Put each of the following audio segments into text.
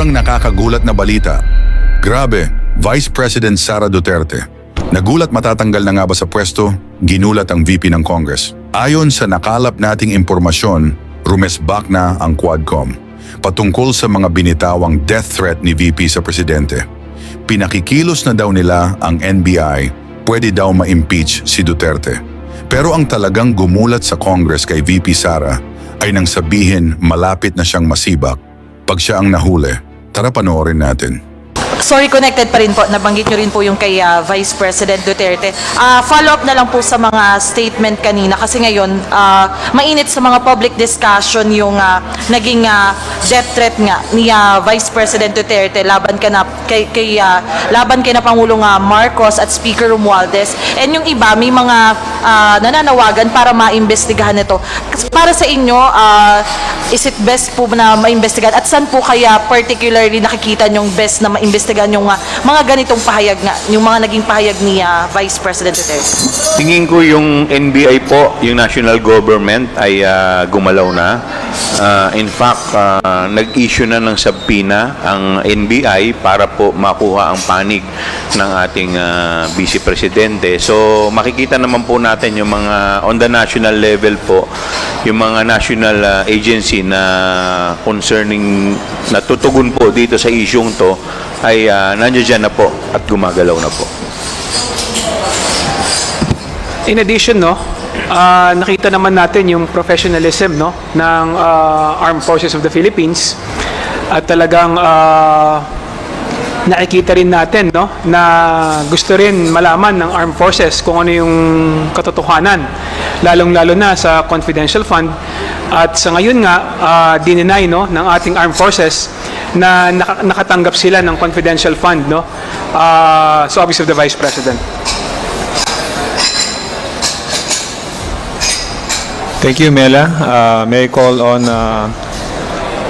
Sobrang nakakagulat na balita. Grabe, Vice President Sara Duterte. Nagulat matatanggal na nga ba sa pwesto, ginulat ang VP ng Congress. Ayon sa nakalap nating impormasyon, rumesbak na ang Quadcom patungkol sa mga binitawang death threat ni VP sa presidente. Pinakikilos na daw nila ang NBI, pwede daw ma-impeach si Duterte. Pero ang talagang gumulat sa Congress kay VP Sara ay nang sabihin malapit na siyang masibak pag siya ang nahuli. Tara panoorin natin. Sorry, connected pa rin po. Nabanggit nyo rin po yung kay Vice President Duterte. Follow up na lang po sa mga statement kanina kasi ngayon mainit sa mga public discussion yung naging death threat nga ni Vice President Duterte laban kay na Pangulong Marcos at Speaker Romualdez. And yung iba may mga nananawagan para maimbestigahan ito. Para sa inyo, is it best po na maimbestigahan? At saan po kaya particularly nakikita nyong best na maimbestigahan yung mga ganitong pahayag nga, yung mga naging pahayag ni Vice President Duterte? Tingin ko yung NBI po, yung national government ay gumalaw na. In fact, nag-issue na ng subpoena ang NBI para po makuha ang panig ng ating Vice Presidente. So makikita naman po natin yung mga on the national level po, yung mga national agency na concerning natutugon po dito sa isyung to ay nandiyan na po at gumagalaw na po. In addition, nakita naman natin yung professionalism ng Armed Forces of the Philippines at talagang nakikita rin natin na gusto rin malaman ng Armed Forces kung ano yung katotohanan, lalong-lalo na sa confidential fund. At sa ngayon nga, dininay ng ating Armed Forces na nakatanggap sila ng confidential fund sa Office of the Vice President. Thank you, Mela. May I call on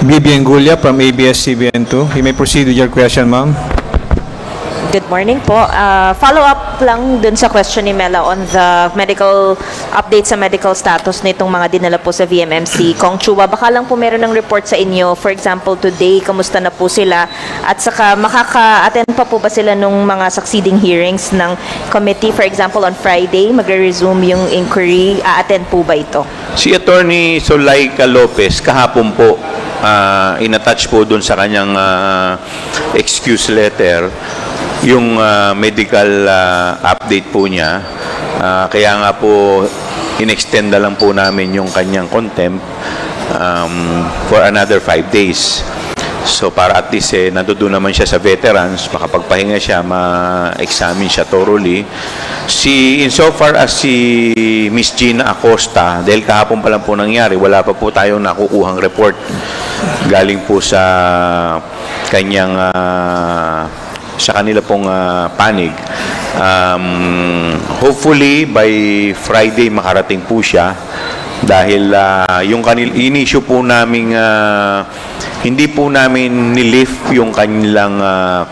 Bibi Engulia from ABS-CBN2. You may proceed with your question, ma'am. Good morning po. Follow up lang dun sa question ni Mela on the medical update sa medical status nitong mga dinala po sa VMMC. Kong Chua, baka lang po meron ng report sa inyo. For example, today, kamusta na po sila? At saka makaka-attend pa po ba sila nung mga succeeding hearings ng committee? For example, on Friday, magre-resume yung inquiry. A-attend po ba ito? Si Attorney Zulaika Lopez kahapon po in-attach po dun sa kanyang excuse letter yung medical update po niya. Kaya nga po in-extend na lang po namin yung kanyang contempt for another 5 days. So para at least nandoon naman siya sa veterans, makapagpahinga siya, ma-examine siya thoroughly. Insofar as si Miss Gina Acosta, dahil kahapon pa lang po nangyari, wala pa po tayong nakukuhang report galing po sa kanyang sa kanila pong panig. Hopefully by Friday makarating po siya dahil yung in-issue po namin hindi po namin nilift yung kanilang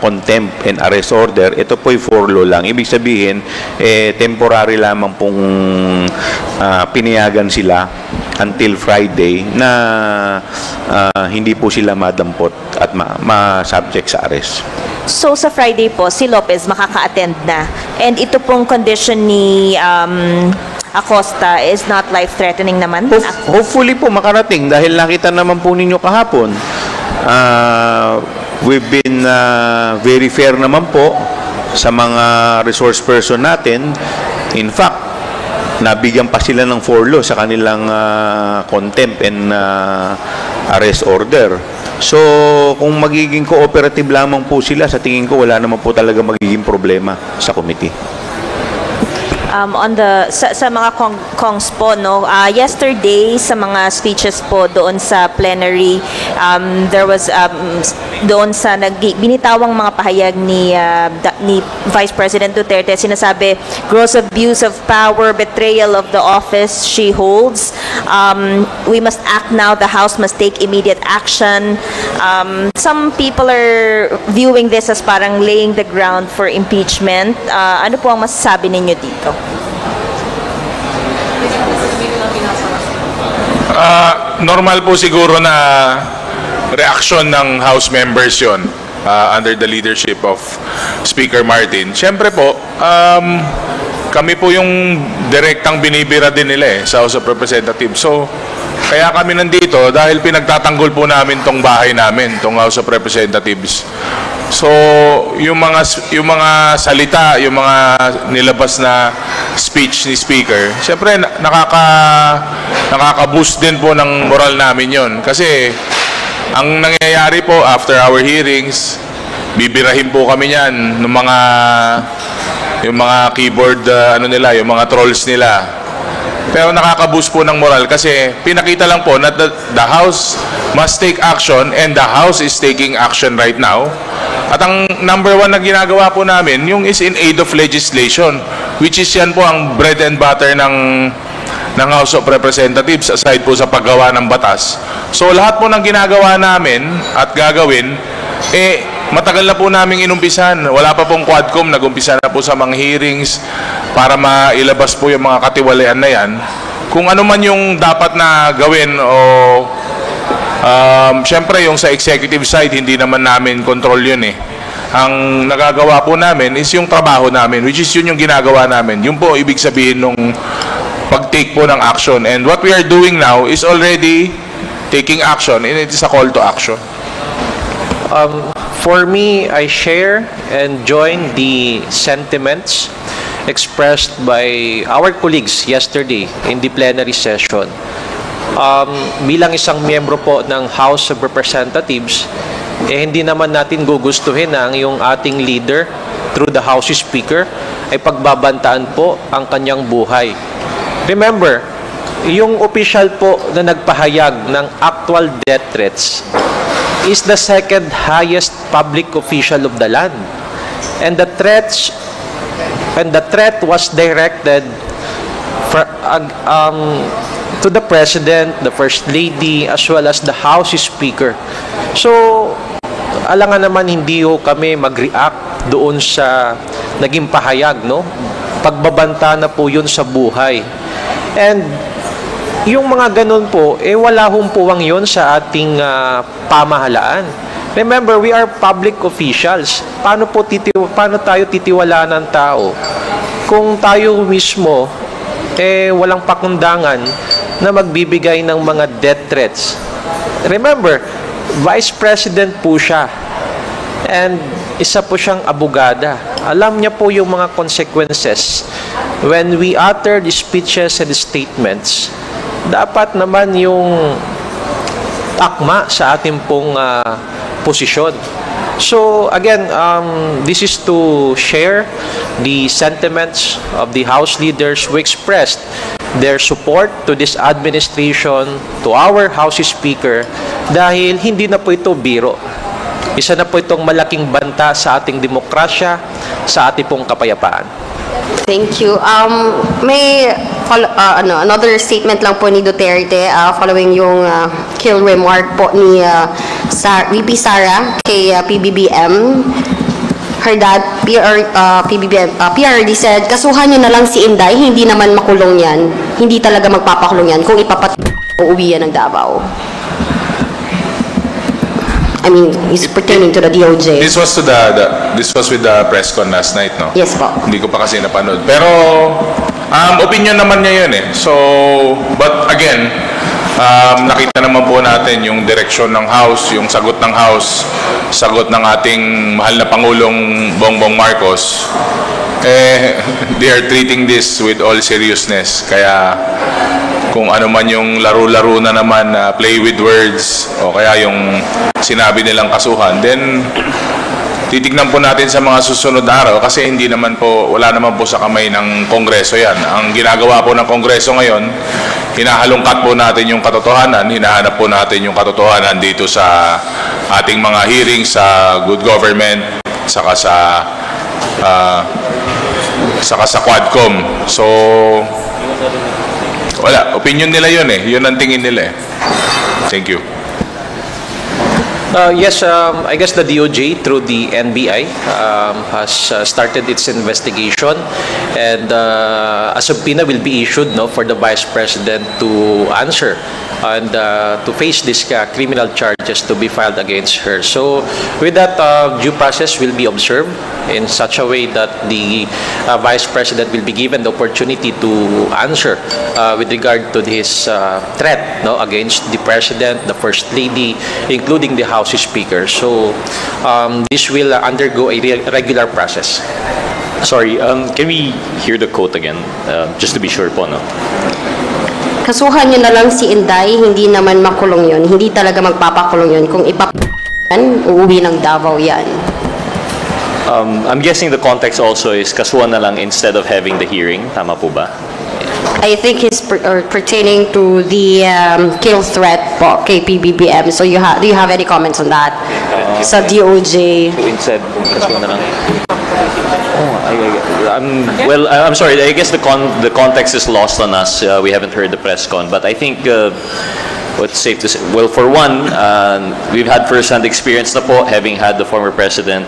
contempt and arrest order. Ito po'y for law lang. Ibig sabihin, temporary lamang pong pinayagan sila until Friday na hindi po sila madampot at ma-subject sa arrest. So sa Friday po, si Lopez makaka-attend na. And ito pong condition ni Acosta is not life-threatening naman? Hopefully po makarating dahil nakita naman po ninyo kahapon. We've been very fair naman po sa mga resource person natin. In fact, nabigyan pa sila ng forlo sa kanilang contempt and arrest order. So, kung magiging cooperative lamang po sila, sa tingin ko wala naman po talaga magiging problema sa committee. On the sa mga kongs po yesterday sa mga speeches po doon sa plenary, there was doon sa binitawang mga pahayag ni Vice President Duterte, sinasabi gross abuse of power, betrayal of the office she holds. We must act now, the House must take immediate action. Some people are viewing this as parang laying the ground for impeachment. Ano po ang masasabi ninyo dito? Normal po siguro na reaksyon ng House members yon under the leadership of Speaker Martin. Siyempre po, kami po yung direktang binibira din nila sa House of Representatives. So, kaya kami nandito dahil pinagtatanggol po namin tong bahay namin, tong House of Representatives. So, yung mga salita, yung mga nilabas na speech ni Speaker, siyempre nakaka-boost din po ng moral namin yon. Kasi ang nangyayari po after our hearings, bibirahin po kami niyan ng yung mga keyboard yung mga trolls nila. Pero nakaka-boost po ng moral kasi pinakita lang po na the House must take action and the House is taking action right now. At ang number one na ginagawa po namin, yung is in aid of legislation, which is yan po ang bread and butter ng House of Representatives aside po sa paggawa ng batas. So lahat po ng ginagawa namin at gagawin, matagal na po namin inumpisan. Wala pa pong Quadcom, nag-umpisa na po sa mga hearings para mailabas po yung mga katiwalian na yan. Kung ano man yung dapat na gawin o syempre yung sa executive side, hindi naman namin control yun Ang nagagawa po namin is yung trabaho namin, which is yun yung ginagawa namin. Yun po ibig sabihin nung pag-take po ng action. And what we are doing now is already taking action and it is a call to action. For me, I share and join the sentiments expressed by our colleagues yesterday in the plenary session. Bilang isang miyembro po ng House of Representatives, hindi naman natin gugustuhin ang yung ating leader through the House Speaker ay pagbabantaan po ang kanyang buhay. Remember, yung official po na nagpahayag ng actual death threats is the second highest public official of the land. And the threat was directed to the President, the First Lady, as well as the House Speaker. So, alangan naman hindi kami mag-react doon sa naging pahayag, no? Pagbabanta na po yun sa buhay. And yung mga ganun po, wala hong puwang yun sa ating pamahalaan. Remember, we are public officials. Paano tayo titiwalaan ng tao kung tayo mismo walang pakundangan na magbibigay ng mga death threats? Remember, Vice President po siya. And isa po siyang abogada. Alam niya po yung mga consequences when we utter the speeches and the statements. Dapat naman yung akma sa ating pong posisyon. So again, this is to share the sentiments of the House leaders who expressed their support to this administration, to our House Speaker, dahil hindi na po ito biro. Isa na po itong malaking banta sa ating demokrasya, sa ating pong kapayapaan. Thank you. May another statement lang po ni Duterte following yung kill remark po ni VP Sara kay PBBM. Her dad, PRD said, kasuhan nyo na lang si Inday, hindi naman makulong yan. Hindi talaga magpapakulong yan kung uuwi yan ng Davao. I mean, it's pertaining to the DOJ. This was with the press con last night, no? Yes po. Hindi ko pa kasi napanood. Pero opinion naman niya yun So, but again, nakita naman po natin yung direksyon ng House, yung sagot ng House, sagot ng ating mahal na Pangulong Bongbong Marcos. They are treating this with all seriousness. Kaya kung ano man yung laro-laro na naman, play with words, o kaya yung sinabi nilang kasuhan, then titignan po natin sa mga susunod na araw kasi wala naman po sa kamay ng Kongreso yan. Ang ginagawa po ng Kongreso ngayon, hinahalungkat po natin yung katotohanan, hinahanap po natin yung katotohanan dito sa ating mga hearings sa good government, saka sa Quadcom. So, wala, opinion nila yun yun ang tingin nila Thank you. Yes, I guess the DOJ through the NBI has started its investigation, and a subpoena will be issued for the Vice President to answer and to face these criminal charges to be filed against her. So with that, due process will be observed in such a way that the Vice President will be given the opportunity to answer with regard to his threat, no, against the President, the First Lady, including the House Speaker. So this will undergo a regular process. Sorry, can we hear the quote again? Just to be sure po, no? Kasuhan nyo na lang si Inday, hindi naman makulong yun. Hindi talaga magpapakulong yun. Kung ipapakulong, uuwi ng Davao yan. I'm guessing the context also is kasuhan na lang instead of having the hearing. Tama po ba? I think it's pertaining to the kill threat po kay PBBM. So do you have any comments on that? Sa DOJ. Instead, kasuhan na lang. I'm sorry. I guess the context is lost on us. We haven't heard the press con, but I think what's safe to say. Well, for one, we've had first-hand experience na po, having had the former president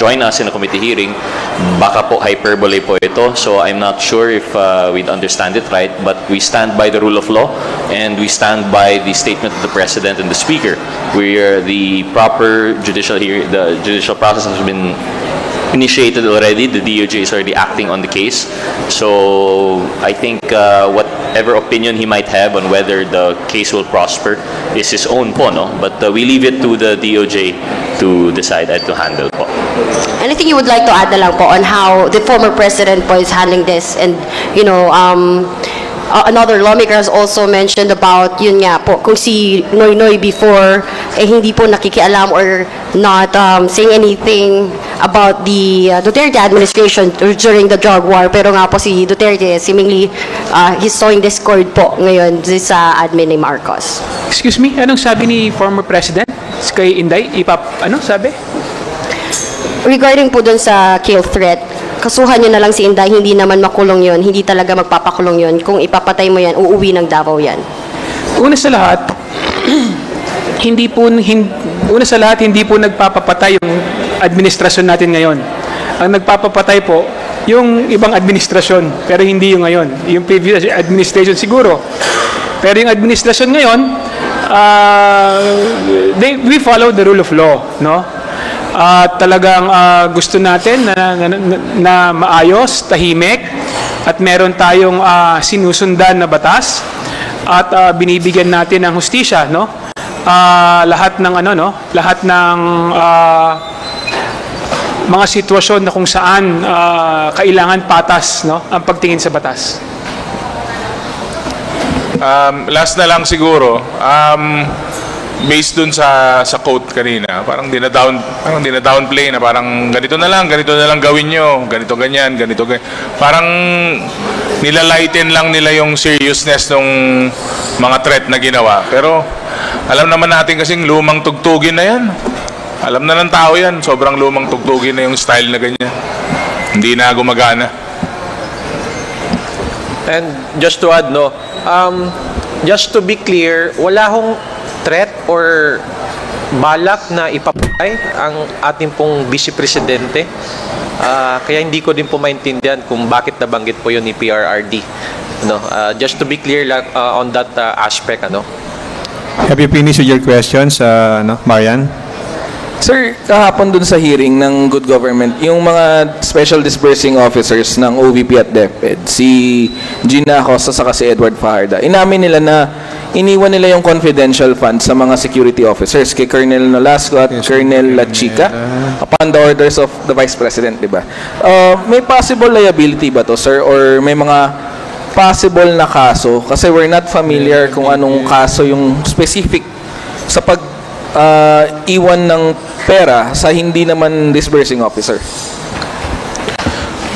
join us in a committee hearing. Baka po hyperbole po ito, so I'm not sure if we'd understand it right. But we stand by the rule of law, and we stand by the statement of the president and the speaker. The proper judicial the judicial process has been initiated already. The DOJ is already acting on the case. So I think whatever opinion he might have on whether the case will prosper is his own po, no? But we leave it to the DOJ to decide and to handle po. Anything you would like to add na lang po on how the former president po is handling this, and another lawmaker has also mentioned about yun nga po, kung si Noynoy before hindi po nakikialam or not saying anything about the Duterte administration during the drug war, pero nga po si Duterte seemingly he's sowing discord po ngayon sa admin ni Marcos. Excuse me, anong sabi ni former president kay Inday? Ano sabi? Regarding po dun sa kill threat, kasuhan nyo na lang si Inday, hindi naman makulong yon, hindi talaga magpapakulong yon. Kung ipapatay mo yan, uuwi ng Davao yan. Una sa lahat, hindi po nagpapapatay yung administrasyon natin ngayon. Ang nagpapapatay po, yung ibang administrasyon, pero hindi yung ngayon. Yung previous administration siguro. Pero yung administrasyon ngayon, we follow the rule of law, no? Talagang gusto natin na maayos, tahimik, at meron tayong sinusundan na batas, at binibigyan natin ng hustisya, no? Lahat ng lahat ng mga sitwasyon na kung saan kailangan patas, no, ang pagtingin sa batas. Last na lang siguro, based dun sa quote kanina, parang dina-downplay na parang ganito na lang gawin nyo, ganito ganyan. Parang nilalighten lang nila yung seriousness ng mga threat na ginawa. Pero alam naman natin kasing lumang tugtugin na yan. Alam na ng tao yan, sobrang lumang tugtugin na yung style na ganyan. Hindi na gumagana. And just to add, no, just to be clear, wala hong threat or balak na ipapatay ang ating pong Vice Presidente. Kaya hindi ko din po maintindihan kung bakit nabanggit po yun ni PRRD. No, just to be clear lang on that aspect, ano. Have you finished with your questions, Marian? Sir, kahapon dun sa hearing ng Good Government, yung mga special disbursing officers ng OVP at DepEd, si Gina Acosta saka si Edward Fajarda, inamin nila na iniwan nila yung confidential funds sa mga security officers, kay Colonel Nolasco at Colonel Lachica, upon the orders of the Vice President, di ba? May possible liability ba to, sir? Or may mga possible na kaso? Kasi we're not familiar kung anong kaso yung specific sa iwan ng pera sa hindi naman disbursing officer.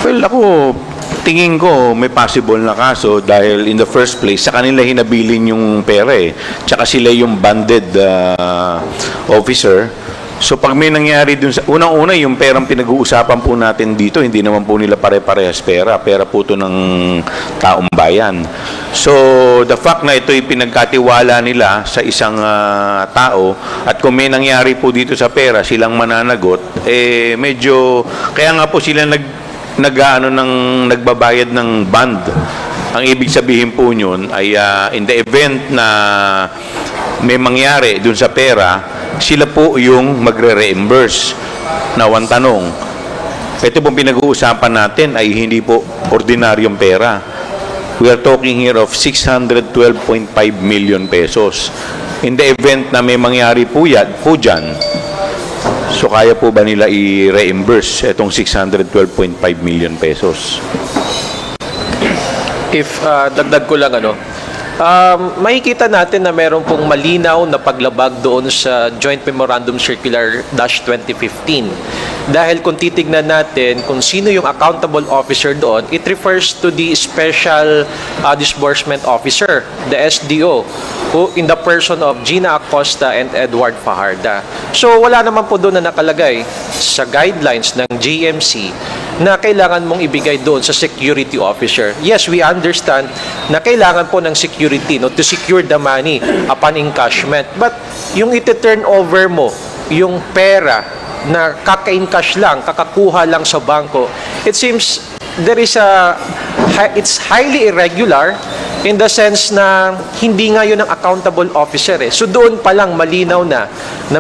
Well, ako, tingin ko may possible na kaso dahil in the first place, sa kanila hinabilin yung pera eh. Tsaka sila yung banded officer. So pag may nangyari dun sa, unang-una yung perang pinag-uusapan po natin dito, hindi naman po nila pare-parehas pera. Pera po ito ng taong bayan. So the fact na ito'y pinagkatiwala nila sa isang tao, at kung may nangyari po dito sa pera, silang mananagot, medyo, kaya nga po sila nagbabayad ng bond Ang ibig sabihin po yun ay in the event na may mangyari dun sa pera, sila po yung magre-reimburse. Now, ang tanong, ito pong pinag-uusapan natin ay hindi po ordinaryong pera. We are talking here of 612.5 million pesos. In the event na may mangyari po dyan, so kaya po ba nila i-reimburse itong 612.5 million pesos? If dagdag ko lang makikita natin na meron pong malinaw na paglabag doon sa Joint Memorandum Circular -2015. Dahil kung titignan natin kung sino yung accountable officer doon, it refers to the Special Disbursement Officer, the SDO, who in the person of Gina Acosta and Edward Fajarda. So wala naman po doon na nakalagay sa guidelines ng GMC na kailangan mong ibigay doon sa security officer. Yes, we understand na kailangan po ng security to secure the money upon encashment. But yung iti-turn over mo, yung pera na kaka-encash lang, kakakuha lang sa bangko, it seems it's highly irregular in the sense na hindi nga yun ang accountable officer. So doon pa lang malinaw na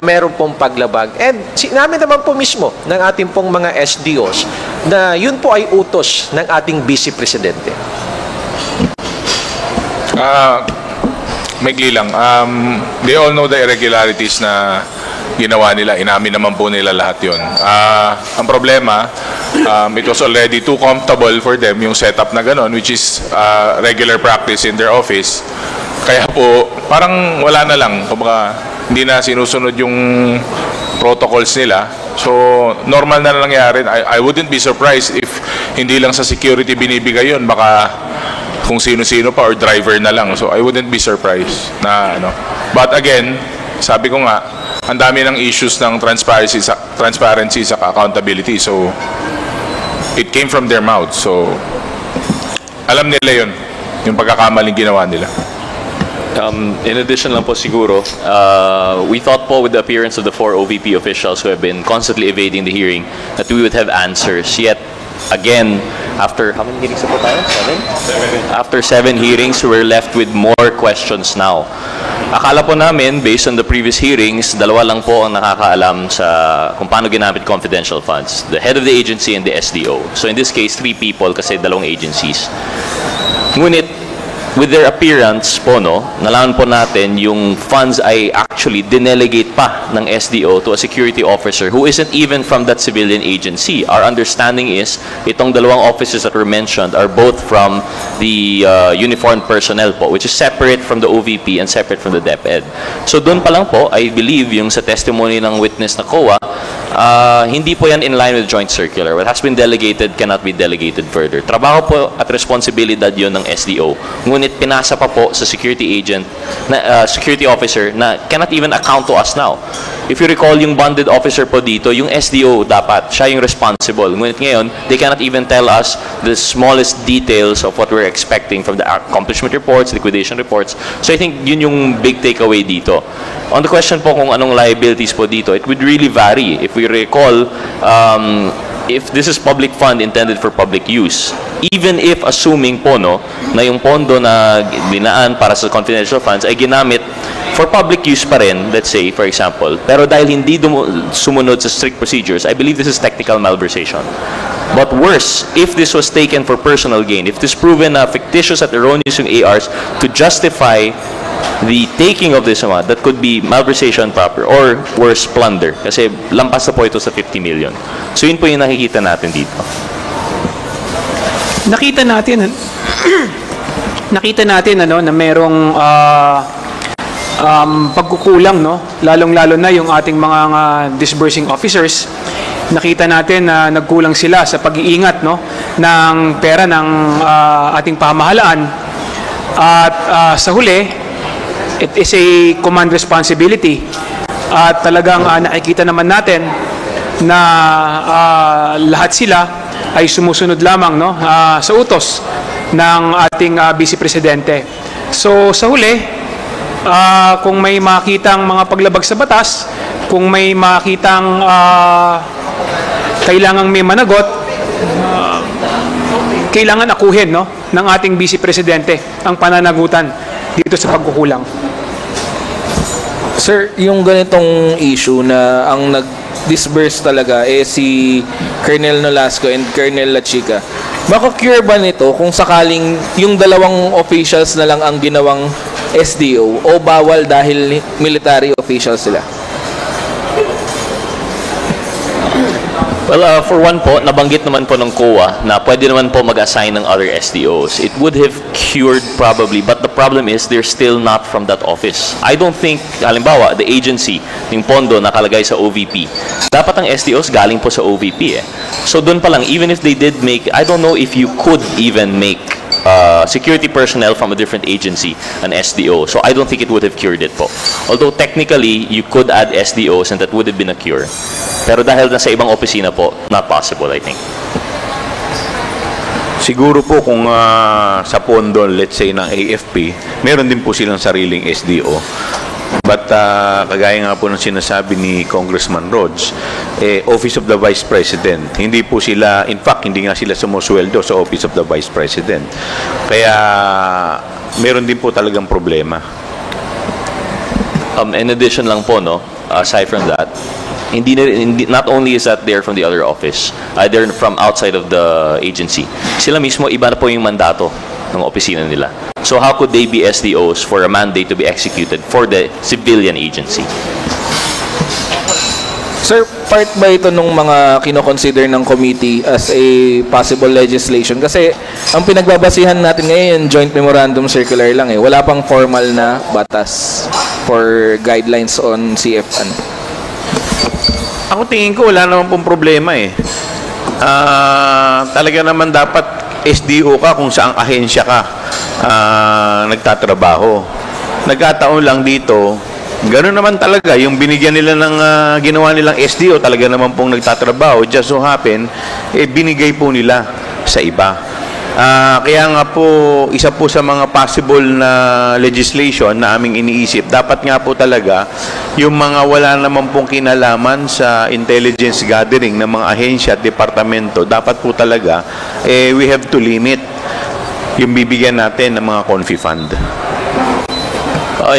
meron pong paglabag. And sinabi naman po mismo ng ating pong mga SDOs na yun po ay utos ng ating Vice Presidente. Maigli lang. They all know the irregularities na ginawa nila. Inamin naman po nila lahat yun. Ang problema, it was already too comfortable for them yung setup na ganon, which is regular practice in their office. Kaya po, parang wala na lang. Kumbaga, hindi na sinusunod yung protocols nila. So, normal na nangyari. I wouldn't be surprised if hindi lang sa security binibigay yun. Baka kung sino-sino pa or driver na lang. So, I wouldn't be surprised na But again, sabi ko nga, ang dami ng issues ng transparency sa accountability. So, it came from their mouth. So, alam nila yun, yung pagkakamaling ginawa nila. In addition lang po siguro, we thought po with the appearance of the 4 OVP officials who have been constantly evading the hearing that we would have answers. Yet, again, after how many hearings po tayo? 7? After 7 hearings, we're left with more questions now. Akala po namin, based on the previous hearings, dalawa lang po ang nakakaalam sa kung paano ginamit confidential funds. The head of the agency and the SDO. So in this case, 3 people kasi dalawang agencies. Ngunit, with their appearance po, nalaman po natin yung funds ay actually dinelegate pa ng SDO to a security officer who isn't even from that civilian agency. Our understanding is, itong dalawang officers that were mentioned are both from the uniformed personnel po, which is separate from the OVP and separate from the DepEd. So doon pa lang po, I believe yung sa testimony ng witness na COA, hindi po yan in line with joint circular. What has been delegated cannot be delegated further. Trabaho po at responsibilidad yon ng SDO. Ngunit pinasa pa po sa security agent, security officer na cannot even account to us now. If you recall, yung bonded officer po dito, yung SDO dapat, siya yung responsible. Ngunit ngayon, they cannot even tell us the smallest details of what we're expecting from the accomplishment reports, liquidation reports. So I think yun yung big takeaway dito. On the question po kung anong liabilities po dito, it would really vary. If we recall, if this is public fund intended for public use, even if assuming po na yung pondo na dinaan para sa confidential funds ay ginamit for public use pa rin, let's say, for example, pero dahil hindi sumunod sa strict procedures, I believe this is technical malversation. But worse, if this was taken for personal gain, if this proven fictitious at erroneous yung ARs to justify the taking of this amount, that could be malversation proper or worse, plunder. Kasi lampas na po ito sa 50 million. So yun po yung nakikita natin dito. Nakita natin na merong pagkukulang, lalong-lalo na yung ating mga disbursing officers. Nakita natin na nagkulang sila sa pag-iingat ng pera ng ating pamahalaan. At sa huli, it is a command responsibility. At talagang nakikita naman natin na lahat sila ay sumusunod lamang sa utos ng ating Vice Presidente. So sa huli, kung may makitang mga paglabag sa batas, kung may makitang kailangang may managot, kailangan akuhin, no, ng ating Vice Presidente ang pananagutan dito sa pagkukulang. Sir, yung ganitong issue na ang nag-disburse talaga si Colonel Nolasco and Colonel Lachica, mako-cure ba nito kung sakaling yung dalawang officials na lang ang ginawang SDO o bawal dahil military officials sila? Well, for one po, nabanggit naman po ng COA na pwede naman po mag-assign ng other SDOs. It would have cured probably, but the problem is they're still not from that office. I don't think, halimbawa, the agency, yung pondo nakalagay sa OVP, dapat ang SDOs galing po sa OVP eh. So doon pa lang, even if they did make, I don't know if you could even make security personnel from a different agency an SDO. So I don't think it would have cured it po. Although technically, you could add SDOs and that would have been a cure. Pero dahil nasa ibang opisina po, not possible, I think. Siguro po kung sa pondo, let's say, ng AFP, meron din po silang sariling SDO. But kagaya nga po ng sinasabi ni Congressman Rhodes, Office of the Vice President, hindi po sila, in fact, hindi nga sila sumusweldo sa Office of the Vice President. Kaya meron din po talagang problema. In addition lang po, no, aside from that, not only is that they're from the other office, they're from outside of the agency. Sila mismo, iba na po yung mandato ng opisina nila. So how could they be SDOs for a mandate to be executed for the civilian agency? Sir, part ba ito nung mga kinoconsider ng committee as a possible legislation? Kasi ang pinagbabasihan natin ngayon, joint memorandum circular lang eh. Wala pang formal na batas for guidelines on CFN. Ako tingin ko wala naman pong problema eh. Talaga naman dapat SDO ka kung saang ahensya ka nagtatrabaho. Nagkataon lang dito, gano'n naman talaga, yung binigyan nila ng ginawa nilang SDO, talaga naman pong nagtatrabaho, just so happen, binigay po nila sa iba. Kaya nga po, isa po sa mga possible na legislation na aming iniisip, dapat nga po talaga, yung mga wala naman pong kinalaman sa intelligence gathering ng mga ahensya at departamento, dapat po talaga, we have to limit yung bibigyan natin ng mga confi fund.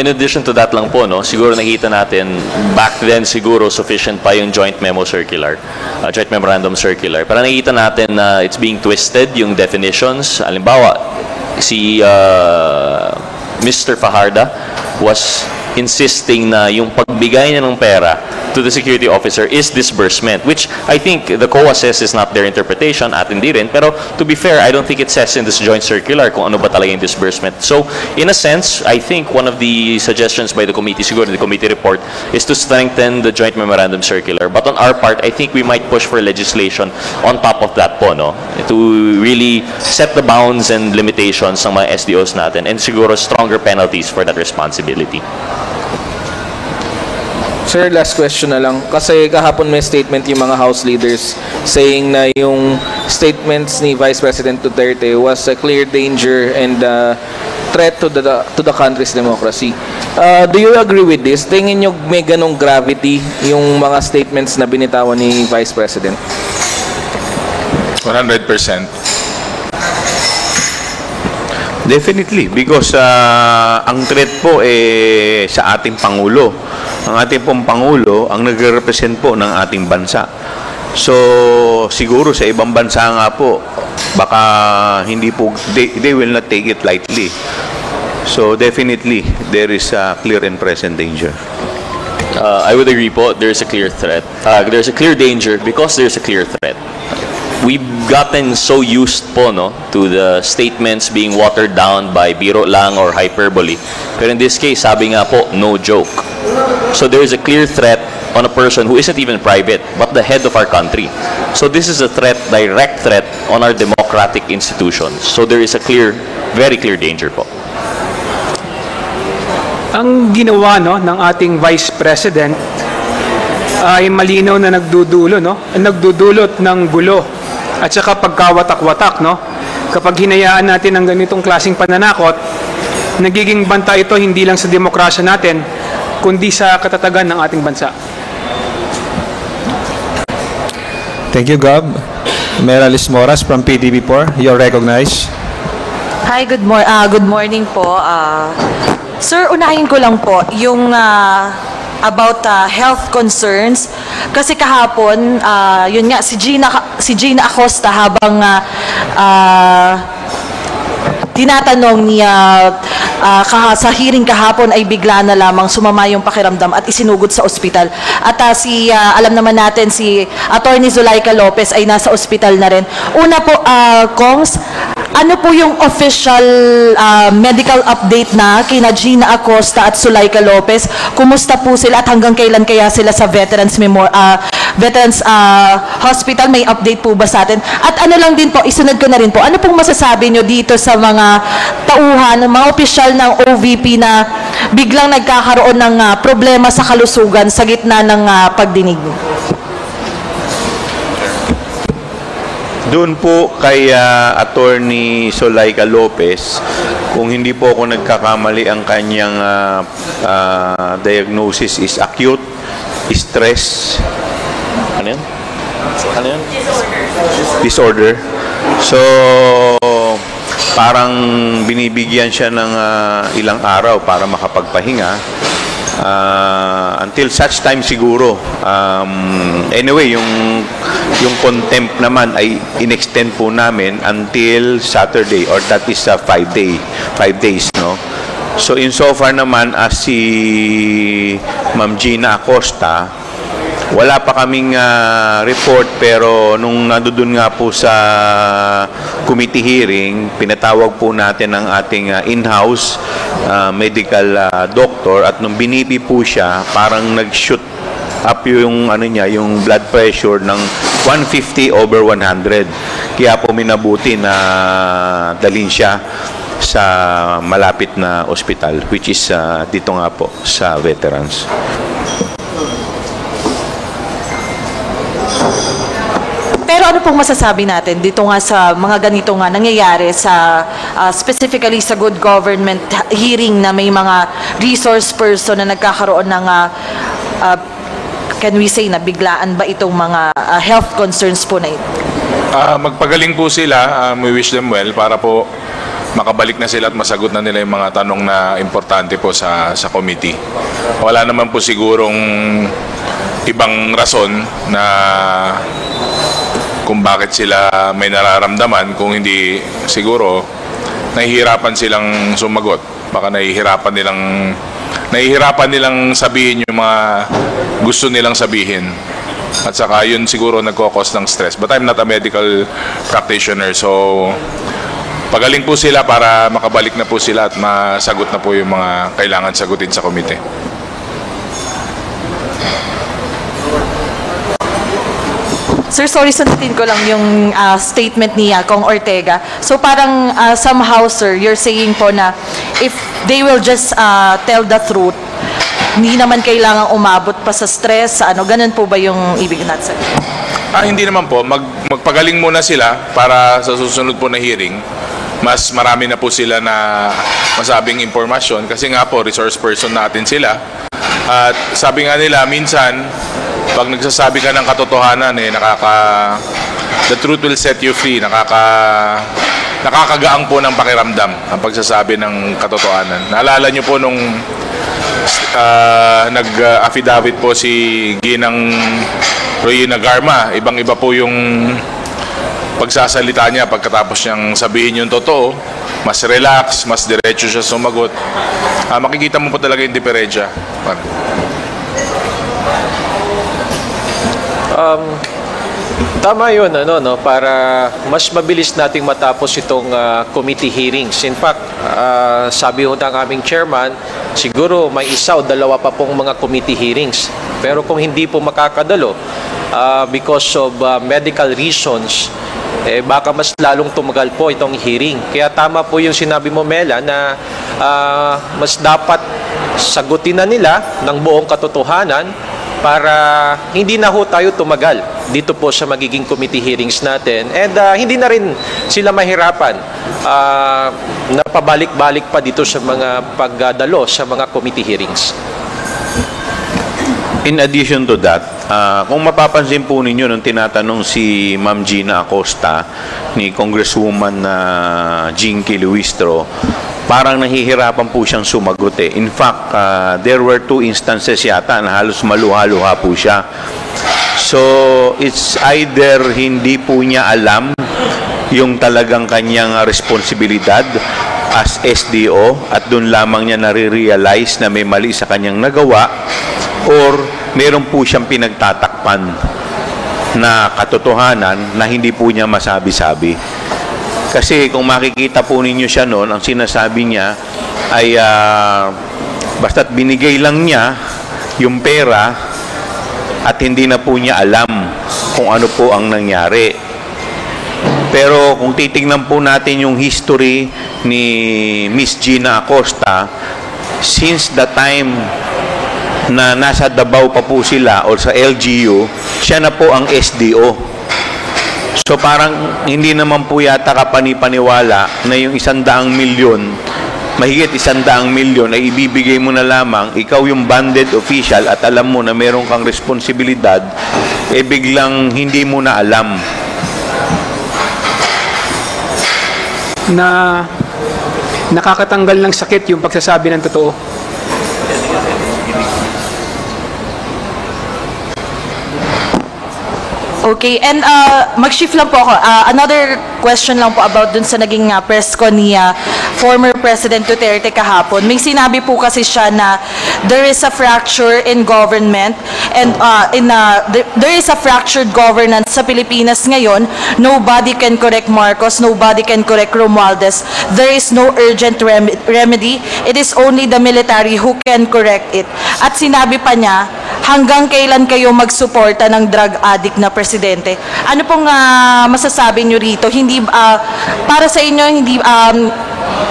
In addition to that lang po, no, siguro nakita natin, back then siguro sufficient pa yung joint memo circular, joint memorandum circular. Para nakita natin na it's being twisted, yung definitions. Halimbawa, si Mr. Fajarda was insisting na yung pagbigay niya ng pera to the security officer is disbursement, which I think the COA says is not their interpretation at hindi rin. Pero to be fair, I don't think it says in this joint circular kung ano ba talaga yung disbursement. So in a sense, I think one of the suggestions by the committee, siguro the committee report, is to strengthen the joint memorandum circular. But on our part, I think we might push for legislation on top of that po, no? To really set the bounds and limitations ng mga SDOs natin and siguro stronger penalties for that responsibility. Sir, last question na lang. Kasi kahapon may statement yung mga House leaders saying na yung statements ni Vice President Duterte was a clear danger and threat to the country's democracy. Do you agree with this? Tingin nyo may ganong gravity yung mga statements na binitawan ni Vice President? 100%. Definitely, because ang threat po sa ating Pangulo. Ang ating pong Pangulo ang nagre-represent po ng ating bansa. So, siguro sa ibang bansa nga po, baka hindi po, they will not take it lightly. So, definitely, there is a clear and present danger. I would agree po, there's a clear threat. There's a clear danger because there's a clear threat. We've gotten so used po, no, to the statements being watered down by biro lang or hyperbole. Pero in this case, sabi nga po, no joke. So there is a clear threat on a person who isn't even private, but the head of our country. So this is a threat, direct threat on our democratic institutions. So there is a clear, very clear danger po. Ang ginawa, no, ng ating Vice President ay malinaw na nagdudulot ng gulo at saka pagkawatak-watak, no? Kapag hinayaan natin ang ganitong klaseng pananakot, nagiging banta ito hindi lang sa demokrasya natin, kundi sa katatagan ng ating bansa. Thank you, Gab. Meralis Moras from PDB4. You're recognized. Hi, good morning po. Sir, unahin ko lang po yung about health concerns kasi kahapon yun nga si Gina Acosta habang tinatanong niya sa hearing kahapon ay bigla na lamang sumama yung pakiramdam at isinugod sa ospital. At alam naman natin si Attorney Zulaika Lopez ay nasa ospital na rin. Una po, Kongs, ano po yung official medical update na kina Gina Acosta at Zulaika Lopez? Kumusta po sila at hanggang kailan kaya sila sa Veterans Hospital? May update po ba sa atin? At ano lang din po, isunod ko na rin po, ano pong masasabi nyo dito sa mga tauhan, mga opisyal ng OVP na biglang nagkakaroon ng problema sa kalusugan sa gitna ng pagdinig? Doon po kay Attorney Zulaika Lopez, kung hindi po ako nagkakamali, ang kanyang diagnosis is acute stress. Ano yun? Ano yun? Disorder. So, parang binibigyan siya ng ilang araw para makapagpahinga. Until such time siguro. Anyway, yung contempt naman ay inextend po namin until Saturday, or that is 5 days, no? So insofar naman as si Ma'am Gina Acosta, wala pa kaming report, pero nung nandoon nga po sa committee hearing, pinatawag po natin ang ating in-house medical doctor, at nung binipi po siya, parang nag-shoot up yung yung blood pressure ng 150/100. Kaya po minabuti na dalhin siya sa malapit na ospital, which is dito nga po sa Veterans. Pero ano pong masasabi natin dito nga sa mga ganito nga nangyayari sa specifically sa good government hearing na may mga resource person na nagkakaroon ng can we say na biglaan ba itong mga health concerns po na ito? Magpagaling po sila. We wish them well para po makabalik na sila at masagot na nila yung mga tanong na importante po sa committee. Wala naman po sigurong ibang rason na kung bakit sila may nararamdaman, kung hindi siguro nahihirapan silang sumagot. Baka nahihirapan nilang sabihin yung mga gusto nilang sabihin. At saka yun siguro nagkakos ng stress. But I'm not a medical practitioner, so pagaling po sila para makabalik na po sila at masagot na po yung mga kailangan sagutin sa komite. Sir, sorry, sundin ko lang yung statement ni Kong Ortega. So parang somehow, sir, you're saying po na if they will just tell the truth, hindi naman kailangang umabot pa sa stress, ganun po ba yung ibig natin? Hindi naman po. Magpagaling muna sila para sa susunod po na hearing, mas marami na po sila na masabing impormasyon kasi nga po, resource person natin sila. At sabi nga nila, minsan, pag nagsasabi ka ng katotohanan, the truth will set you free. Nakakagaang po ng pakiramdam ang pagsasabi ng katotohanan. Naalala nyo po nung nag-affidavit po si Ginang Royina Garma, ibang-iba po yung pagsasalita niya pagkatapos niyang sabihin yung totoo. Mas relax, mas diretso siya sumagot. Makikita mo po talaga yung diferensya. Tama yun, para mas mabilis nating matapos itong committee hearings. In fact, sabi ho ng aming chairman, siguro may isa o dalawa pa pong mga committee hearings. Pero kung hindi po makakadalo, because of medical reasons, baka mas lalong tumagal po itong hearing. Kaya tama po yung sinabi mo, Mela, na mas dapat sagutin na nila ng buong katotohanan para hindi na ho tayo tumagal dito po sa magiging committee hearings natin. And hindi na rin sila mahirapan na pabalik-balik pa dito sa mga pagdalo sa mga committee hearings. In addition to that, kung mapapansin po ninyo nung tinatanong si Ma'am Gina Acosta ni Congresswoman Jinky Luistro, parang nahihirapan po siyang sumagot eh. In fact, there were 2 instances yata na halos maluha-luha po siya. So, it's either hindi po niya alam yung talagang kanyang responsibilidad as SDO at doon lamang niya nare-realize na may mali sa kanyang nagawa, or meron po siyang pinagtatakpan na katotohanan na hindi po niya masabi-sabi. Kasi kung makikita po ninyo siya noon, ang sinasabi niya ay basta't binigay lang niya yung pera at hindi na po niya alam kung ano po ang nangyari. Pero kung titingnan po natin yung history ni Miss Gina Acosta, since the time na nasa Davao pa po sila o sa LGU, siya na po ang SDO. So parang hindi naman po yata kapanipaniwala na yung 100 milyon, mahigit 100 milyon ay ibibigay mo na lamang, ikaw yung banded official at alam mo na meron kang responsibilidad, eh biglang hindi mo na alam. Na nakakatanggal ng sakit yung pagsasabi ng totoo. Okay, and mag-shift lang po ako. Another question lang po about dun sa naging press con ni former President Duterte kahapon. May sinabi po kasi siya na there is a fracture in government and there is a fractured governance sa Pilipinas ngayon. Nobody can correct Marcos, nobody can correct Romualdez. There is no urgent remedy. It is only the military who can correct it. At sinabi pa niya, hanggang kailan kayo magsuporta ng drug addict na presidente? Ano pong masasabi nyo rito? Hindi para sa inyo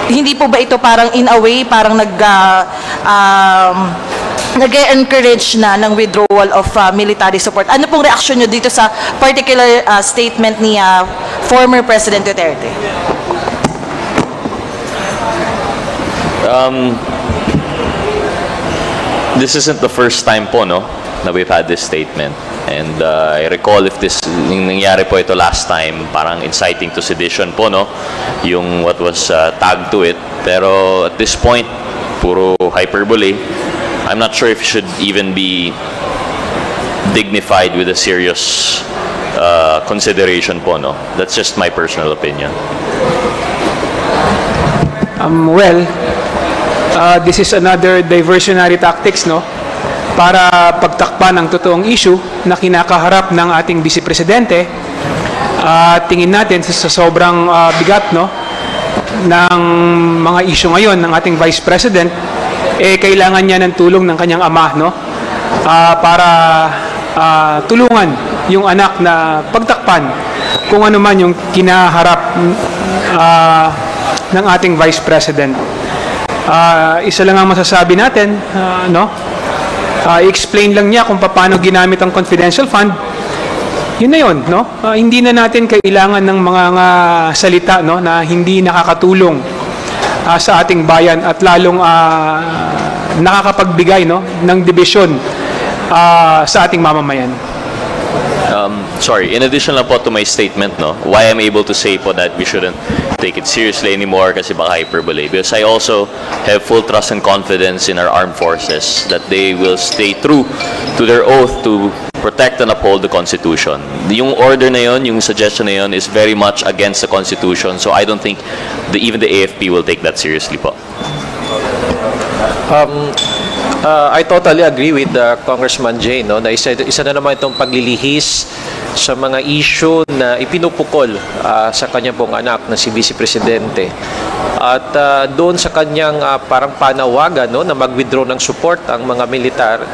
hindi po ba ito parang in a way parang nag-encourage na ng withdrawal of military support? Ano pong reaksyon nyo dito sa particular statement ni former President Duterte? This isn't the first time po, no, na we've had this statement. And I recall if this nangyari po ito last time, parang inciting to sedition po, no, yung what was tagged to it. Pero at this point, puro hyperbole. I'm not sure if it should even be dignified with a serious consideration po, no. That's just my personal opinion. This is another diversionary tactics, no? Para pagtakpan ang totoong issue na kinakaharap ng ating Vice Presidente. Tingin natin sa sobrang bigat, no, ng mga issue ngayon ng ating Vice President, kailangan niya ng tulong ng kanyang ama, no, para tulungan yung anak na pagtakpan kung ano man yung kinaharap ng ating Vice President. Isa lang ang masasabi natin, no? I-explain lang niya kung paano ginamit ang confidential fund. Yun na yun, no? Hindi na natin kailangan ng mga salita, no, na hindi nakakatulong sa ating bayan at lalong nakakapagbigay, no, ng dibisyon sa ating mamamayan. Sorry, in addition lang po to my statement, no, why I'm able to say po that we shouldn't take it seriously anymore kasi baka hyperbole, because I also have full trust and confidence in our armed forces that they will stay true to their oath to protect and uphold the Constitution. Yung order na yun, yung suggestion na yun is very much against the Constitution, so I don't think even the AFP will take that seriously po. I totally agree with Congressman Jay, no, na isa na naman itong paglilihis sa mga issue na ipinupukol sa kanyang pong anak na si Vice Presidente. At doon sa kanyang parang panawagan, no, na mag-withdraw ng support ang mga militar,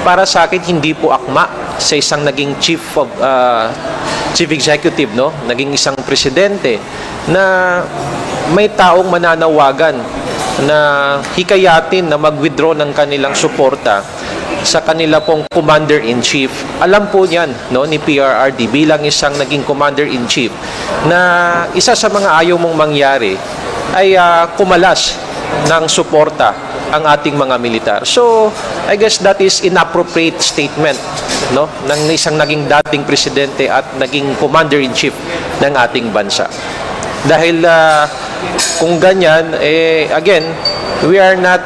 para sa akin hindi po akma sa isang naging chief executive, no, naging isang presidente na may taong mananawagan na hikayatin na mag-withdraw ng kanilang suporta sa kanila pong Commander-in-Chief. Alam po niyan, no, ni PRRD bilang isang naging Commander-in-Chief na isa sa mga ayaw mong mangyari ay kumalas ng suporta ang ating mga militar. So, I guess that is inappropriate statement, no, ng isang naging dating presidente at naging commander-in-chief ng ating bansa. Dahil kung ganyan, again, we are not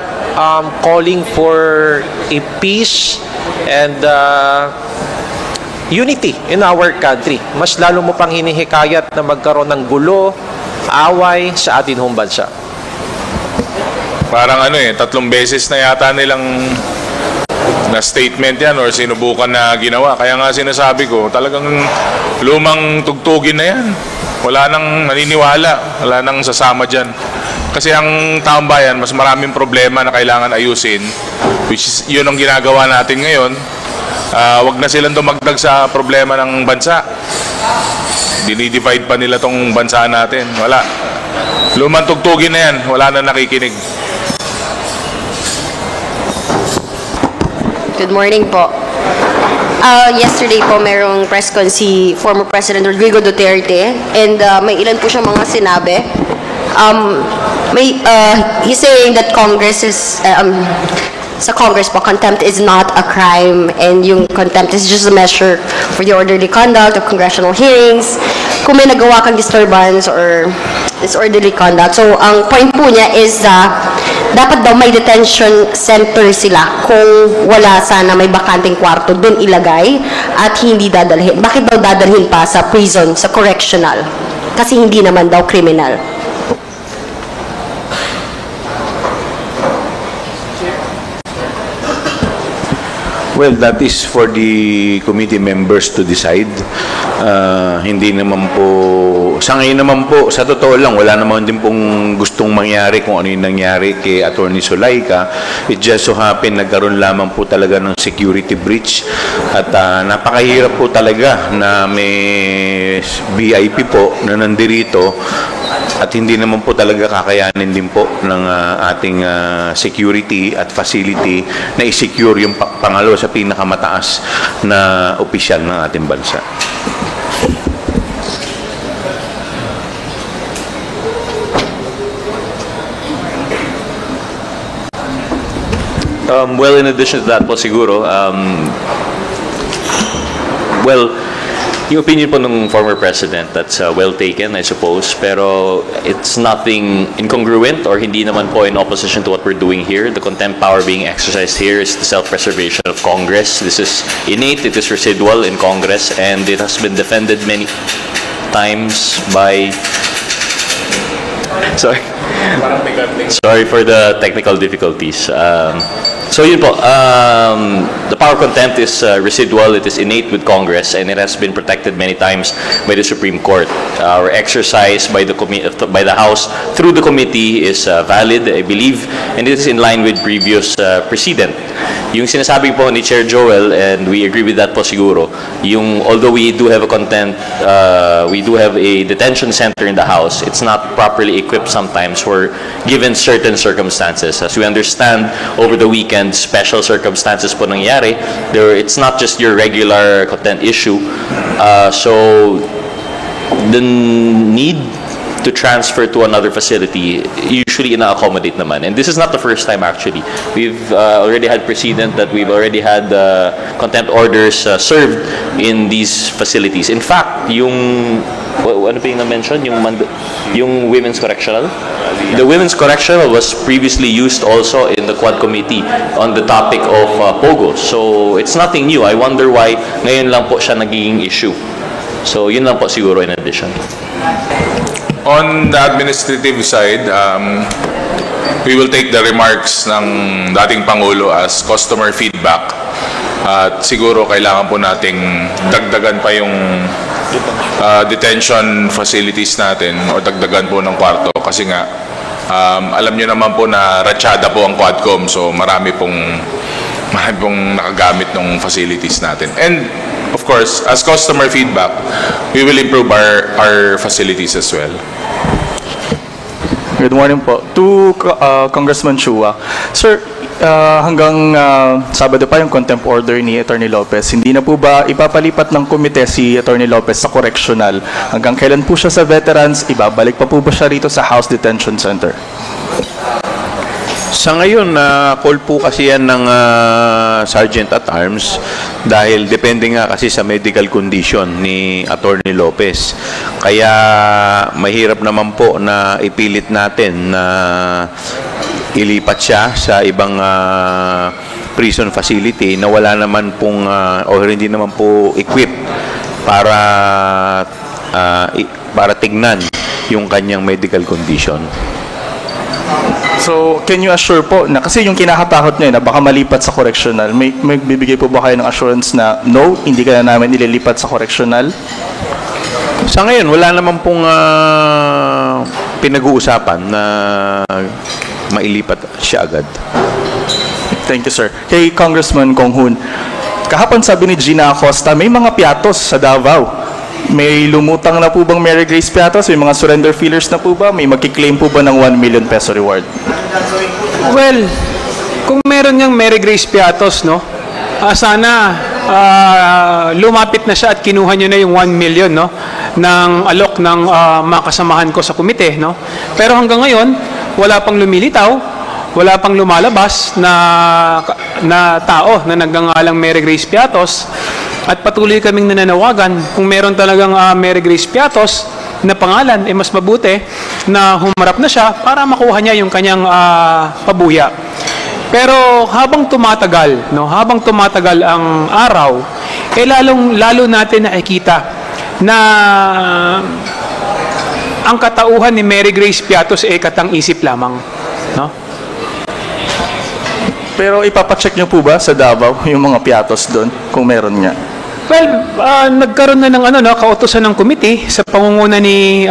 calling for a peace and unity in our country. Mas lalo mo pang hinihikayat na magkaroon ng gulo, away sa ating hong bansa. Parang 3 beses na yata nilang na statement yan or sinubukan na ginawa. Kaya nga sinasabi ko, talagang lumang tugtugin na yan. Wala nang naniniwala, wala nang sasama dyan. Kasi ang taong bayan, mas maraming problema na kailangan ayusin, which is yun ang ginagawa natin ngayon. Wag na silang dumagdag sa problema ng bansa. Dinidivide pa nila tong bansa natin. Wala. Lumang tugtugin na yan, wala na nakikinig. Good morning po. Yesterday po merong press con si former President Rodrigo Duterte and may ilan po siyang mga sinabi. He's saying that Congress is sa Congress po, contempt is not a crime and yung contempt is just a measure for the orderly conduct of congressional hearings. Kung may nagawa kang disturbance or disorderly conduct. So, ang point po niya is dapat daw may detention center sila kung wala sana may bakanting kwarto doon ilagay at hindi dadalhin. Bakit daw dadalhin pa sa prison, sa correctional? Kasi hindi naman daw criminal. Well, that is for the committee members to decide. Hindi naman po, sa ngayon naman po, sa totoo lang, wala naman din pong gustong mangyari kung ano yung nangyari kay Attorney Zulaika. It just so happen, nagkaroon lamang po talaga ng security breach. At napakahirap po talaga na may VIP po na nandirito at hindi naman po talaga kakayanin din po ng ating security at facility na i-secure yung pangalo sa pinakamataas na opisyal ng ating bansa. Well, in addition to that po siguro, well, yung opinion po ng former president, that's well taken, I suppose, pero it's nothing incongruent or hindi naman po in opposition to what we're doing here. The contempt power being exercised here is the self-preservation of Congress. This is innate, it is residual in Congress, and it has been defended many times by... Sorry for the technical difficulties. So yun po, the power of contempt is residual, it is innate with Congress, and it has been protected many times by the Supreme Court. Our exercise by the House through the committee is valid, I believe, and it is in line with previous precedent. Yung sinasabi po ni Chair Joel, and we agree with that po siguro, yung although we do have a contempt, we do have a detention center in the House, it's not properly equipped sometimes for given certain circumstances. As we understand, over the weekend, special circumstances po nangyari. It's not just your regular content issue. So the need to transfer to another facility usually ina-accommodate naman. And this is not the first time actually. We've already had precedent that we've already had contempt orders served in these facilities. In fact, yung ano pa yung na-mention? Yung Women's Correctional? The Women's Correctional was previously used also in the Quad Committee on the topic of POGO. So, it's nothing new. I wonder why ngayon lang po siya nagiging issue. So, yun lang po siguro in addition. On the administrative side, we will take the remarks ng dating Pangulo as customer feedback. At siguro kailangan po nating dagdagan pa yung detention facilities natin o dagdagan po ng kwarto kasi nga alam nyo naman po na ratsyada po ang Quadcom, so marami pong nakagamit ng facilities natin. And of course, as customer feedback, we will improve our facilities as well. Good morning po. To Congressman Chua. Sir, hanggang Sabado pa yung contempt order ni Attorney Lopez. Hindi na po ba ipapalipat ng komite si Attorney Lopez sa correctional? Hanggang kailan po siya sa veterans? Ibabalik pa po ba siya rito sa House Detention Center? Sa ngayon, call po kasi yan ng Sergeant at Arms dahil depende nga kasi sa medical condition ni Attorney Lopez. Kaya mahirap naman po na ipilit natin na ilipat siya sa ibang prison facility na wala naman pong o hindi naman po equipped para tignan yung kanyang medical condition. So, can you assure po na kasi yung kinakatakot niya na baka malipat sa correctional, may bibigay po ba kayo ng assurance na no, hindi ka na namin ililipat sa correctional? Sa ngayon, wala naman pong pinag-uusapan na mailipat siya agad. Thank you, sir. Kay Congressman Kong Hoon, kahapon sabi ni Gina Acosta, may mga piatos sa Davao. May lumutang na po bang Mary Grace Piatos? May mga surrender feelers na po ba? May magkiklaim po ba ng 1 million peso reward? Well, kung meron niyang Mary Grace Piatos, no? Sana lumapit na siya at kinuha niya na yung 1 million, no? Ng alok ng mga kasamahan ko sa komite, no? Pero hanggang ngayon, wala pang lumilitaw, wala pang lumalabas na tao na nagngangalang Mary Grace Piatos. At patuloy kaming nananawagan kung meron talagang Mary Grace Piatos na pangalan, mas mabuti na humarap na siya para makuha niya yung kanyang pabuya. Pero habang tumatagal, no, habang tumatagal ang araw, lalo natin nakikita na ang katauhan ni Mary Grace Piatos ay katang-isip lamang, no? Pero ipapacheck niyo po ba sa Davao yung mga piatos doon kung meron nga? Well, nagkaroon na ng kautusan ng committee sa pangunguna ni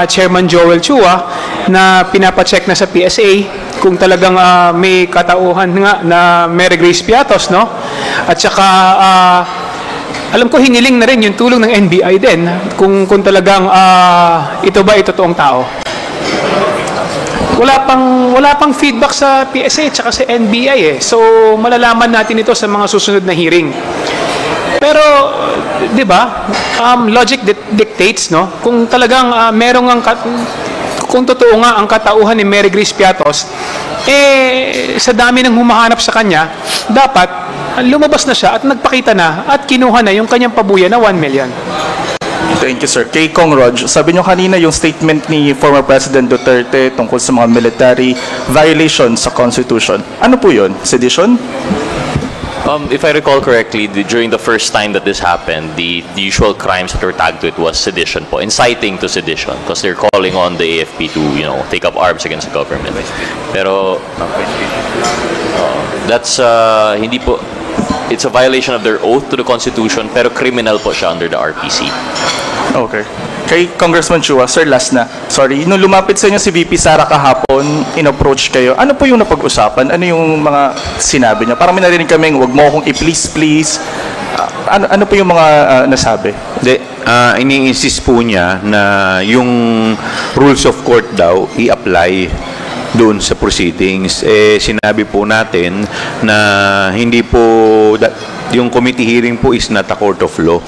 Chairman Joel Chua na pinapacheck na sa PSA kung talagang may katauhan nga na Mary Grace Piatos, no? At saka alam ko hiniling na rin yung tulong ng NBI din kung talagang ito ba ito totoong tao. Wala pang feedback sa PSA at saka sa NBI So malalaman natin ito sa mga susunod na hearing. Pero 'di ba? Logic dictates, no? Kung talagang kung totoo nga ang katauhan ni Mary Grace Piatos, sa dami ng humahanap sa kanya, dapat lumabas na siya at nagpakita na at kinuha na yung kanyang pabuya na 1 million. Thank you, sir. Kay Kong Rog, sabi nyo kanina yung statement ni former President Duterte tungkol sa mga military violations sa Constitution. Ano po yun? Sedition? If I recall correctly, during the first time that this happened, the usual crimes that were tagged to it was sedition po, inciting to sedition, because they're calling on the AFP to, take up arms against the government. Pero that's hindi po. It's a violation of their oath to the Constitution, pero criminal po siya under the RPC. Okay. Kay Congressman Chua, sir, last na. Sorry, nung lumapit sa inyo si VP Sara kahapon, in-approach kayo, ano po yung napag-usapan? Ano yung mga sinabi niya? Parang may narinig kaming, wag mo akong i-please. Ano po yung mga nasabi? Ini-insist po niya na yung rules of court daw i-apply doon sa proceedings. Sinabi po natin na hindi po, yung committee hearing po is not a court of law.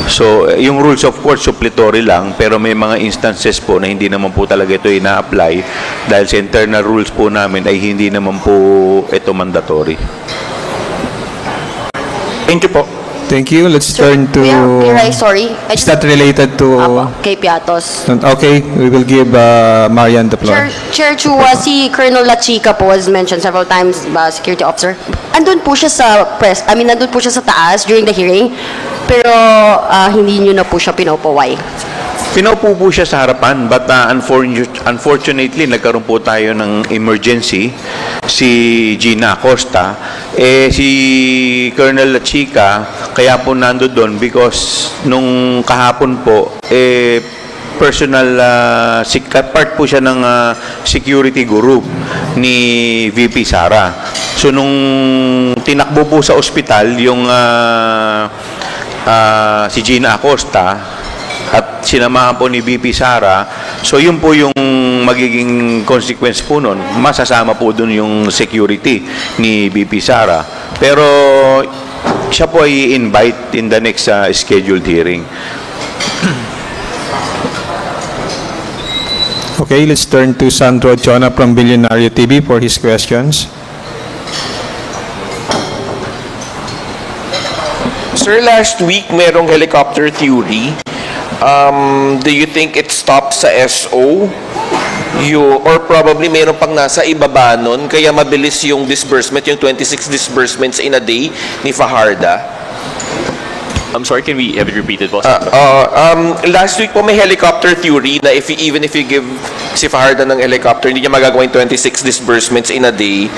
So, yung rules of court suppletory lang, pero may mga instances po na hindi naman po talaga ito ina-apply dahil sa internal rules po namin ay hindi naman po ito mandatory. Thank you po. Thank you. Let's turn to... Sorry. Is that related to... Kay Piatos. Okay, we will give Marian the floor. Chair Chua, si Colonel La Chica po was mentioned several times, security officer. Andun po siya sa nandun po siya sa taas during the hearing, pero hindi nyo na po siya pinaupo. Why? Pinaupo po siya sa harapan, but unfortunately, nagkaroon po tayo ng emergency. Si Gina Acosta, si Colonel La Chica, kaya po nando doon because nung kahapon po, personal, part po siya ng security group ni VP Sara. So nung tinakbo po sa ospital yung si Gina Acosta, at sinamahan po ni VP Sara, so yun po yung magiging consequence po nun. Masasama po dun yung security ni VP Sara. Pero siya po ay invite in the next scheduled hearing. Okay, let's turn to Sandro Chona from Billionario TV for his questions. Sir, last week merong helicopter theory. Do you think it stops sa SO? Or probably meron pang nasa ibaba nun, kaya mabilis yung disbursement, yung 26 disbursements in a day ni Fajarda? I'm sorry, can we have it repeated, boss? Last week po may helicopter theory na even if you give si Fajarda ng helicopter, hindi niya magagawa yung 26 disbursements in a day.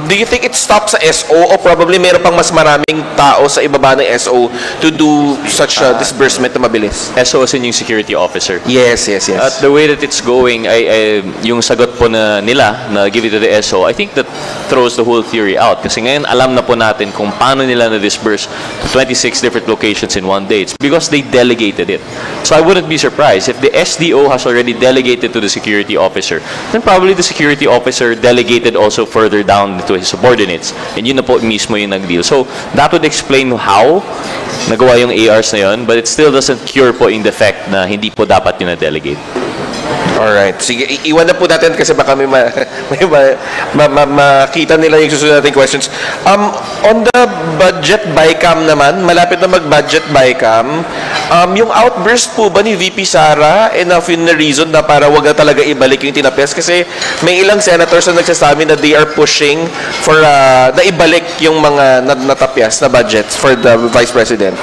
Do you think it stops sa SO o probably meron pang mas maraming tao sa ibaba ng SO to do such a disbursement na mabilis? SO as in yung security officer? Yes. At the way that it's going, yung sagot po na nila na give it to the SO, I think that throws the whole theory out. Kasi ngayon alam na po natin kung paano nila na-disburse to 26 different locations in one day. It's because they delegated it. So I wouldn't be surprised if the SDO has already delegated to the security officer, then probably the security officer delegated also further down to his subordinates. And yun na po mismo yung nag-deal. So that would explain how nagawa yung ARs na yun, but it still doesn't cure po in the fact na hindi po dapat yun na-delegate. Alright. Sige, iwan na po natin kasi baka may makita nila yung susunod nating questions. On the budget BICAM naman, malapit na mag-budget BICAM, yung outburst po ba ni VP Sara enough in the reason na para wag na talaga ibalik yung tinapes? Kasi may ilang senators na nagsasabi na they are pushing for na ibalik yung mga natapyas na budgets for the Vice President.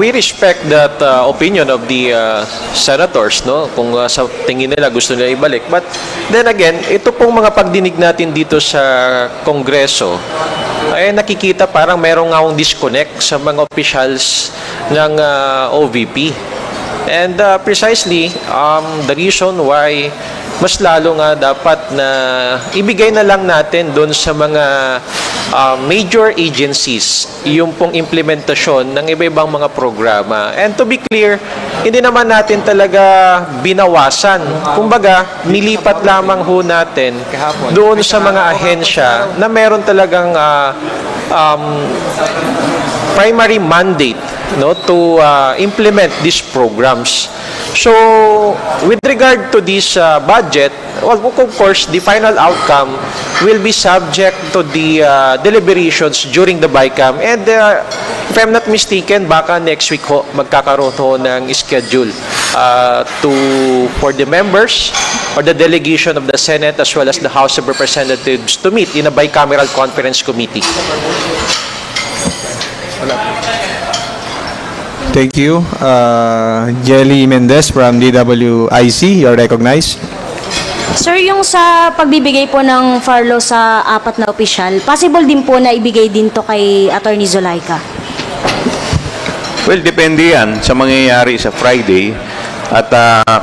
We respect that opinion of the senators, no? Kung sa tingin nila gusto nila ibalik. But then again, ito pong mga pagdinig natin dito sa Kongreso, ay nakikita parang merong ngawang disconnect sa mga officials ng OVP. And precisely, the reason why mas lalo nga dapat na ibigay na lang natin doon sa mga major agencies yung pong implementasyon ng iba-ibang mga programa. And to be clear, hindi naman natin talaga binawasan. Kumbaga, nilipat lamang ho natin doon sa mga ahensya na meron talagang primary mandate, no, to implement these programs. So, with regard to this budget, well, of course, the final outcome will be subject to the deliberations during the BICAM. And if I'm not mistaken, baka next week ho, magkakaroon ho ng schedule for the members or the delegation of the Senate as well as the House of Representatives to meet in a bicameral conference committee. Thank you. Jelly Mendez from DWIC, you're recognized. Sir, yung sa pagbibigay po ng furlough sa 4 na opisyal, possible din po na ibigay din to kay Attorney Zulaika? Well, depende yan sa mangyayari sa Friday at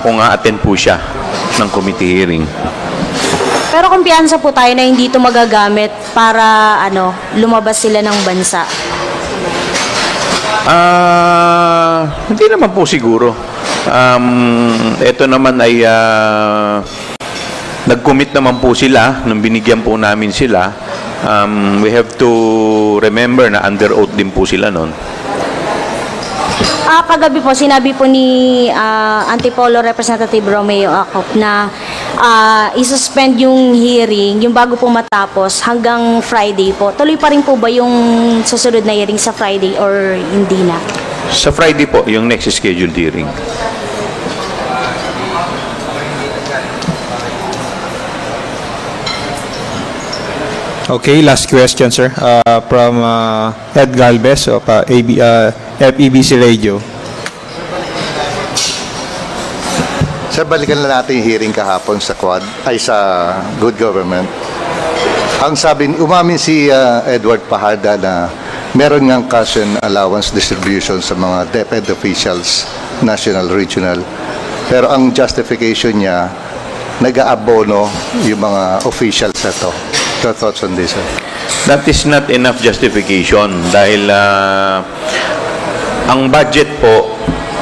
kung a-attend po siya ng committee hearing. Pero kumpiyansa po tayo na hindi ito magagamit para lumabas sila ng bansa. Hindi naman po siguro. Ito naman ay nag-commit naman po sila nung binigyan po namin sila. We have to remember na under oath din po sila noon. Kagabi po, sinabi po ni Antipolo Representative Romeo Acop na isuspend yung hearing, yung bago po matapos hanggang Friday po. Tuloy pa rin po ba yung susunod na hearing sa Friday or hindi na? Sa Friday po, yung next scheduled hearing. Okay, last question, sir. From Ed Galvez of FEBC Radio. Sir, balikan na natin yung hearing kahapon sa sa Good Government. Ang sabi, umamin si Edward Fajarda na meron ngang cash and allowance distribution sa mga DepEd officials, national, regional. Pero ang justification niya, nag-aabono yung mga officials na to. Your thoughts on this, sir? That is not enough justification dahil ang budget po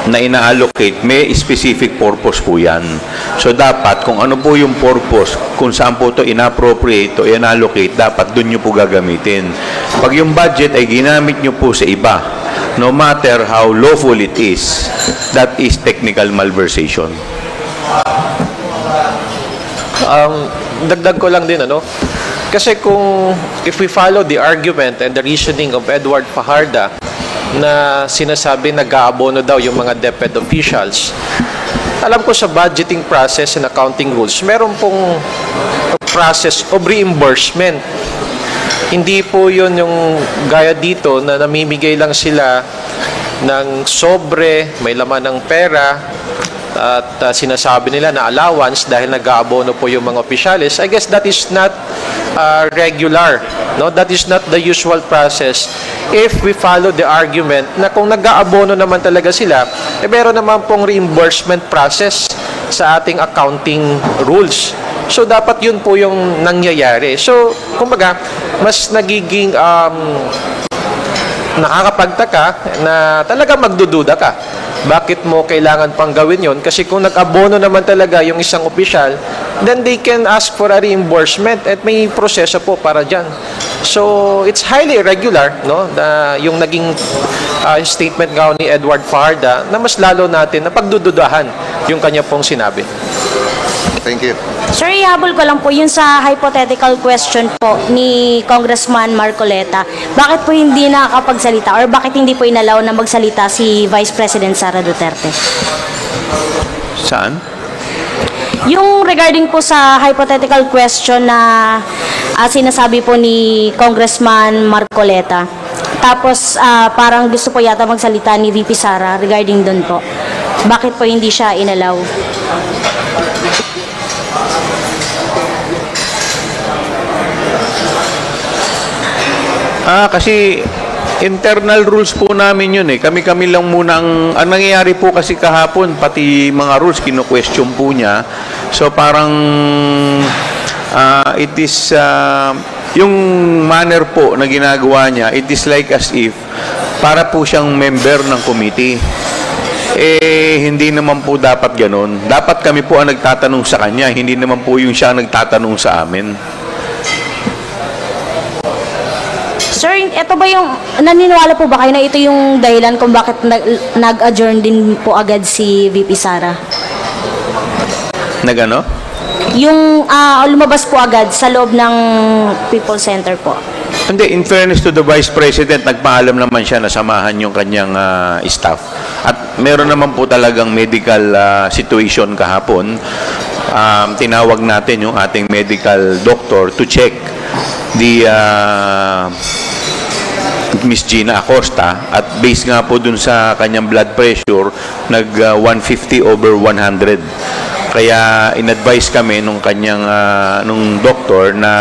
na ina-allocate, may specific purpose po yan. So dapat kung ano po yung purpose, kung saan po ito inappropriate o in-allocate, dapat doon nyo po gagamitin. Pag yung budget ay ginamit nyo po sa iba, no matter how lawful it is, that is technical malversation. Dagdag ko lang din, ano? Kasi if we follow the argument and the reasoning of Edward Fajarda na sinasabi nag-aabono daw yung mga DepEd officials, alam ko sa budgeting process and accounting rules, meron pong process of reimbursement. Hindi po yun yung gaya dito na namimigay lang sila ng sobre, may laman ng pera, at sinasabi nila na allowance dahil nag-aabono po yung mga opisyalis. I guess that is not regular. No? That is not the usual process. If we follow the argument na kung nag-aabono naman talaga sila, meron naman pong reimbursement process sa ating accounting rules. So, dapat yun po yung nangyayari. So, kumbaga, mas nagiging nakakapagtaka na talaga magdududa ka. Bakit mo kailangan pang gawin yon? Kasi kung nag-abono naman talaga yung isang opisyal, then they can ask for a reimbursement at may proseso po para dyan. So, it's highly irregular, no? Yung naging statement nga ni Edward Fajarda na mas lalo natin na pagdududahan yung kanya pong sinabi. Thank you. Sir, ihabol ko lang po yun sa hypothetical question po ni Congressman Marcoleta. Bakit po hindi nakakapagsalita or bakit hindi po inalaw na magsalita si Vice President Sara Duterte? Saan? Yung regarding po sa hypothetical question na sinasabi po ni Congressman Marcoleta. Tapos parang gusto po yata magsalita ni VP Sara regarding doon po. Bakit po hindi siya inalaw? Kasi internal rules po namin yun eh. Kami-kami lang muna ang nangyayari po kasi kahapon, pati mga rules, kino-question po niya. So parang it is, yung manner po na ginagawa niya, it is like as if para po siyang member ng committee. Hindi naman po dapat ganun. Dapat kami po ang nagtatanong sa kanya, hindi naman po yung siya ang nagtatanong sa amin. Sir, ito ba yung, naniniwala po ba kayo na ito yung dahilan kung bakit nag-adjourn din po agad si VP Sara? Nag-ano? Yung lumabas po agad sa loob ng People Center po. Hindi, in fairness to the Vice President, nagpaalam naman siya na samahan yung kanyang staff. At meron naman po talagang medical situation kahapon. Tinawag natin yung ating medical doctor to check the Miss Gina Acosta at based nga po dun sa kanyang blood pressure nag 150/100. Kaya in-advise kami nung kanyang nung doktor na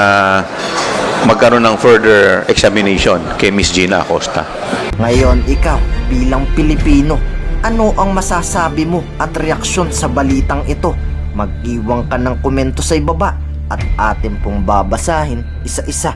magkaroon ng further examination kay Miss Gina Acosta. Ngayon ikaw bilang Pilipino, ano ang masasabi mo at reaksyon sa balitang ito? Mag-iwan ka ng komento sa ibaba at atin pong babasahin isa-isa.